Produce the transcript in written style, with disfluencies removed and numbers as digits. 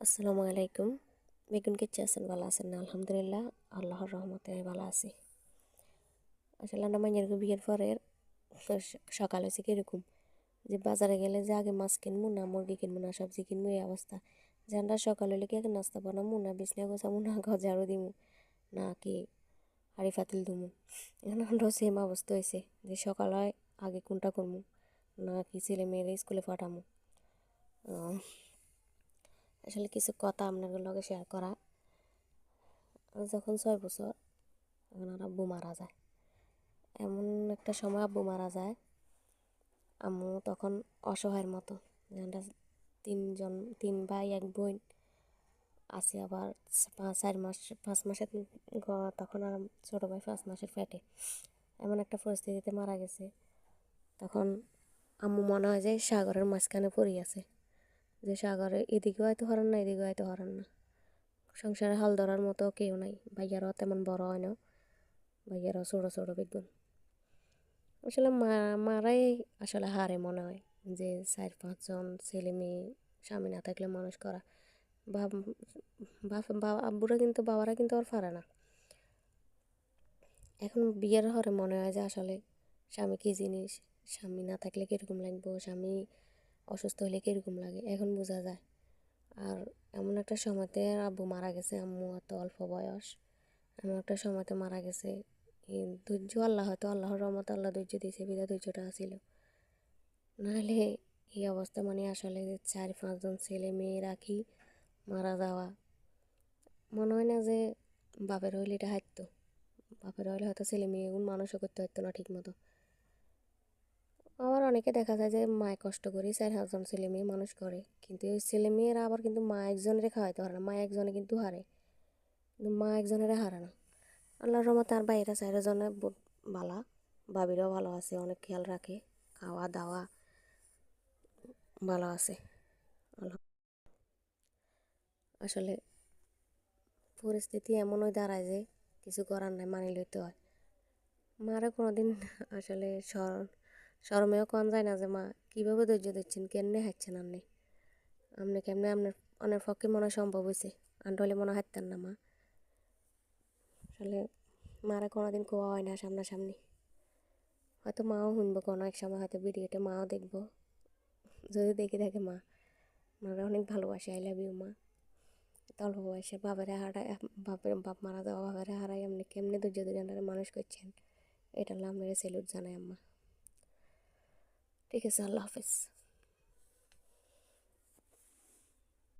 আসসালামু আলাইকুম। বেগুন কেটে আছেন, ভালো আছেন না? আলহামদুলিল্লাহ, আল্লাহর রহমতে আমি ভালো আছি। আসলে আমরা মাইনের বিয়ের পরে সকাল হয়েছে কীরকম যে বাজারে গেলে যে আগে মাছ কিনবো না মুরগি কিনবো না সবজি কিনবো এই অবস্থা। যে আমরা সকাল হলে কি আগে নাস্তা বানাবো না বিছনা গোছাবো না ঘর ঝাড়ু দিমু না কি হাঁড়ি ফাতিল ধুমু। এখন আমরাও সেম অবস্থা হয়েছে যে সকাল হয় আগে কোনটা করবো না কি ছেলে মেয়েরা স্কুলে পাঠামো। আসলে কিছু কথা আপনাদের লগে শেয়ার করা। যখন 6 বছর তখন আর আব্বু মারা যায়। এমন একটা সময় আব্বু মারা যায়, আম্মু তখন অসহায়ের মতো। আমরা 3 ভাই 1 বোন আছি। আবার 4 মাস 5 মাসের তখন আর ছোটো ভাই 5 মাসের পেটে। এমন একটা পরিস্থিতিতে মারা গেছে। তখন আম্মু মনে হয় যে সাগরের মাঝখানে পড়ে আছে, যে সাগরে এদিকেও হয়তো হরান না এদিকেও হয়তো হরান না। সংসারে হাল ধরার মতো কেউ নাই। ভাইয়ারাও তেমন বড় হয় না, ভাইয়ারাও ছোটো ছোটো বেগুন। আসলে মারাই আসলে হারে মনে হয় যে 4-5 জন ছেলে মেয়ে স্বামী না থাকলে মানুষ করা। বাপ আব্বুরা কিন্তু বাবারা কিন্তু আর পারে না। এখন বিয়ের হরে মনে হয় যে আসলে স্বামী কী জিনিস, স্বামী না থাকলে কীরকম লাগবো, স্বামী অসুস্থ হলে কীরকম লাগে এখন বোঝা যায়। আর এমন একটা সময়তে আব্বু মারা গেছে, আম্মু এত অল্প বয়স, এমন একটা সময়তে মারা গেছে। এই ধৈর্য আল্লাহ, হয়তো আল্লাহর রহমতে আল্লাহ ধৈর্য দিয়েছে, বিধা ধৈর্যটা ছিল। নাহলে এই অবস্থা মানে আসলে 4-5 জন ছেলে মেয়ে রাখি মারা যাওয়া, মনে হয় না যে বাপের হইলে এটা হাঁটতো। বাপের হইলে হয়তো ছেলে মেয়েগুলো মানুষও করতে হতো না ঠিক মতো। আবার অনেকে দেখা যায় যে মায় কষ্ট করে 4-5 জন ছেলে মেয়ে মানুষ করে, কিন্তু ওই ছেলে মেয়েরা আবার কিন্তু মা একজনের খাওয়াইতে পারে না, মা একজনে কিন্তু হারে, কিন্তু মা একজনের হারে না। আল্লাহর রহমতে আর বাইরে 4 জনে বালা, ভাবিরাও ভালো আছে, অনেক খেয়াল রাখে, খাওয়া দাওয়া ভালো আছে। আসলে পরিস্থিতি এমনই দাঁড়ায় যে কিছু করার নাই, মানি লইতে হয়। মারা কোনোদিন আসলে শরমেও কন যায় না যে মা কীভাবে ধৈর্য দিচ্ছেন, কেমনে হাঁটছেন আপনি, কেমনে আপনার পক্ষে মনে হয় সম্ভব হয়েছে, আন্ডলে মনে হাঁটতেন না মা। আসলে মারা কোনোদিন কোয়া হয় না সামনাসামনি। হয়তো মাও শুনবো কোনো এক সময়, হয়তো ভিডিওতে মাও দেখবো। যদি দেখে থাকে মারা অনেক ভালোবাসে, আই লাভ ইউ মা। অল্প বয়সে বাপ মারা যাওয়া বাবারে হারাই আপনি কেমনে ধৈর্য ধরে মানুষ করছেন, এটা আপনারা স্যালুট জানাই আম্মা। ঠিক আছে, আল্লাহ হাফেজ।